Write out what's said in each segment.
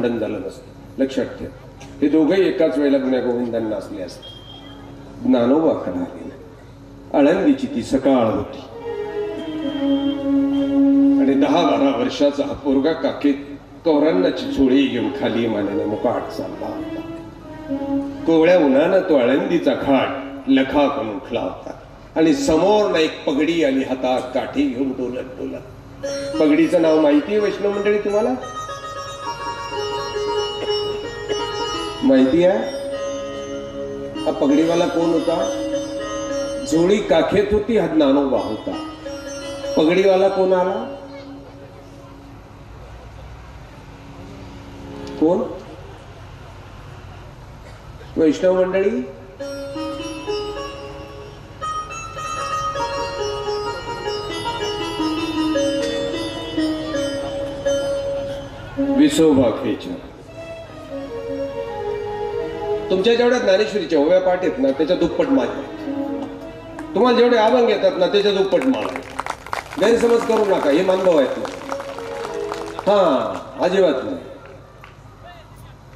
भांडण झालं नसतं. लक्षात ठेव, हे दोघंही एकाच वेळेला गुण्यागोविंदांना असले असते. ज्ञानोबा खराले आळंदीची ती सकाळ होती आणि 10-12 वर्षाचा हा पोरगा काकेत कौरांनाची झोळी घेऊन खाली मानेने मुकाट चालला होता. कोवळ्या उन्हानं तो आळंदीचा घाट लखा करून उठला होता आणि समोर एक पगडी आणि हातात काठी घेऊन डोलत डोलत. पगडीचं नाव माहितीये वैष्णव मंडळी तुम्हाला? माहिती आहे? हा पगडीवाला कोण होता? झोळी काखेत होती, हा ज्ञानोबा होता. पगडीवाला कोण आला? कोण? वैष्णव मंडळी, विसोबा खेचर. तुमच्या जेवढ्या ज्ञानेश्वरीच्या ओव्या पाठ आहेत ना त्याच्या दुप्पट माल आहेत. तुम्हाला जेवढे अभंग येतात ना त्याच्या दुप्पट माल आहे. गैरसमज करू नका, हे मानभाव आहेत ना. हा, अजिबात नाही.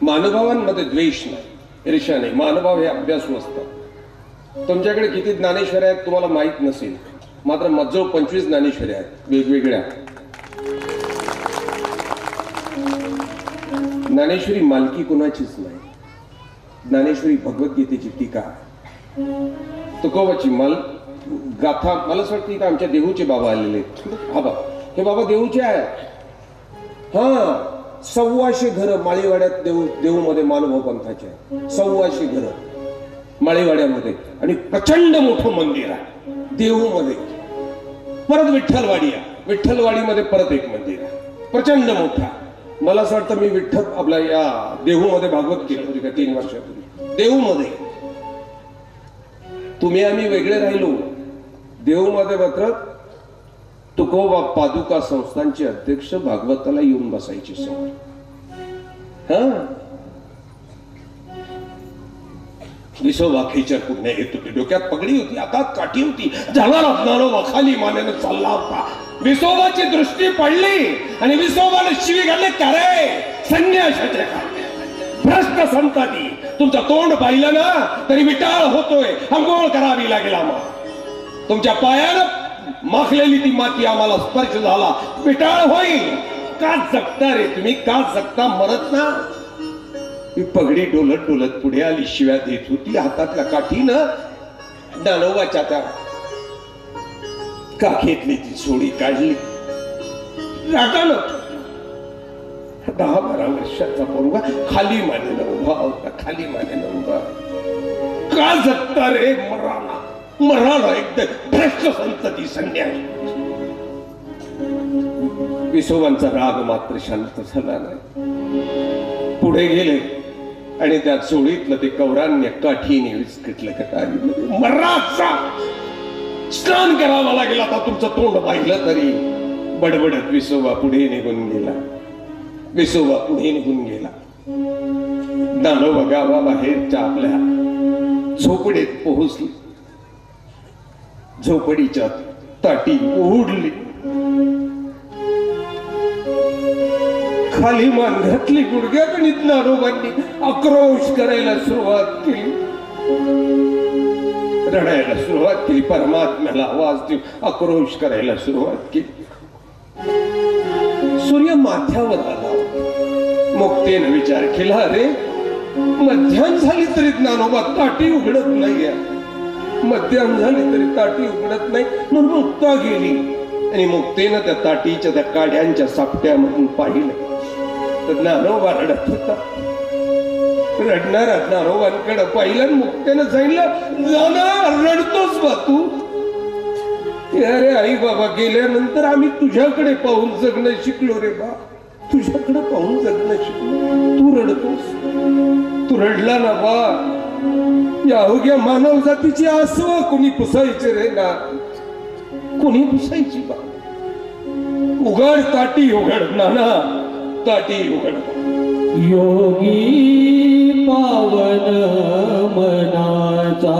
महानुभावांमध्ये द्वेष नाही, ईर्ष्या नाही. महानुभाव हे अभ्यासू असतात. तुमच्याकडे किती ज्ञानेश्वरी आहेत तुम्हाला माहित नसेल, मात्र मजजवळ 25 ज्ञानेश्वरी आहेत वेगवेगळ्या. ज्ञानेश्वरी मालकी कुणाचीच नाही. ज्ञानेश्वरी भगवद्गीतेची टीका, तुकोबाची माल गाथा. मला असं वाटतं की आमच्या देहूचे बाबा आलेले आहेत. हा बाबा, हे बाबा देहूचे आहे. हा, 1,400 घरं माळीवाड्यात देहूमध्ये मानभाव पंथाचे आहे. 1,400 घरं माळीवाड्यामध्ये आणि प्रचंड मोठं मंदिर आहे देहूमध्ये. परत विठ्ठलवाडी आहे, विठ्ठलवाडीमध्ये परत एक मंदिर आहे प्रचंड मोठा. मला असं वाटतं मी विठ्ठल आपल्या या देहूमध्ये भागवत केलं होती का 3 वर्षापूर्वी देहूमध्ये. तुम्ही आम्ही वेगळे राहिलो. देहूमध्ये मात्र तुकोबा पादुका संस्थांचे अध्यक्ष भागवताला येऊन बसायचे समोर. हा, विसोबा खेचर पुण्य येत होती. डोक्यात पगडी होती, हातात काठी होती. जाणारा ज्ञानोबा खाली मानेने चालला होता. विसोबाची दृष्टी पडली आणि विसोबाने शिवी घालले, करे संन्यासाचे भ्रष्ट संतती, तुमचं तोंड पाहिलं ना तरी विटाळ होतोय. अंघोळ करावी लागेल आम्हाला. तुमच्या पायानं माखलेली ती माती आम्हाला स्पर्श झाला, विटाळ होईल. का जगता रे तुम्ही, का जगता? मरत ना. ही पगडी डोलत डोलत पुढे आली, शिव्या देत होती. हातातल्या काठीनं ज्ञानोबाच्या त्या काखेतली ती सोडी काढली. रागानं 10-12 वर्षाचा पोरगा खाली मानेनं उभा होता, खाली मानेनं उभा. का जगता रे? मराना मराना एकदम भ्रष्ट संतती संन्यासी. विसोबांचा राग मात्र शांत झाला नाही. पुढे गेले आणि त्या चोळीतलं ते कौरान्य काठीने विस्कटलं कटारीमध्ये. मराचा स्नान करावा लागेल आता, तुमचं तोंड पाहिलं तरी. बडबडत विसोबा पुढे निघून गेला. विसोबा पुढे निघून गेला. ज्ञानोबा गावाबाहेरच्या आपल्या झोपडीत पोहोचली. झोपडीच्या ताटी ओढली, खाली मान घातली गुडघ्यात आणि ज्ञानोबांनी आक्रोश करायला सुरुवात केली, रडायला सुरुवात केली. परमात्म्याला आवाज देऊन आक्रोश करायला सुरुवात केली. सूर्य माथ्यावर आला. मुक्तेने विचार केला, अरे मध्यान झाली तरी ज्ञानोबा ताटी उघडत नाहीये. मध्यान झाली तरी ताटी उघडत नाही. म्हणून मुक्ता गेली आणि मुक्तेनं त्या ताटीच्या त्या काड्यांच्या सापट्यामधून पाहिलं तर ज्ञानोबा रडत होता. रडणारा ज्ञानोबांकडे पाहिलं. मुक्तेनं सांगितलं, जाणार रडतोस बा तू? अरे आई बाबा गेल्यानंतर आम्ही तुझ्याकडे पाहून जगणं शिकलो रे बा, तुझ्याकडे पाहून जगणं शिकलो. तू रडतोस? तू रडला ना बा. या अवघ्या मानव जातीची आसव कोणी पुसायचे रे ना, कोणी पुसायची बा. उघड ताटी उघड नाना, ताटी उघड. योगी पावन मनाचा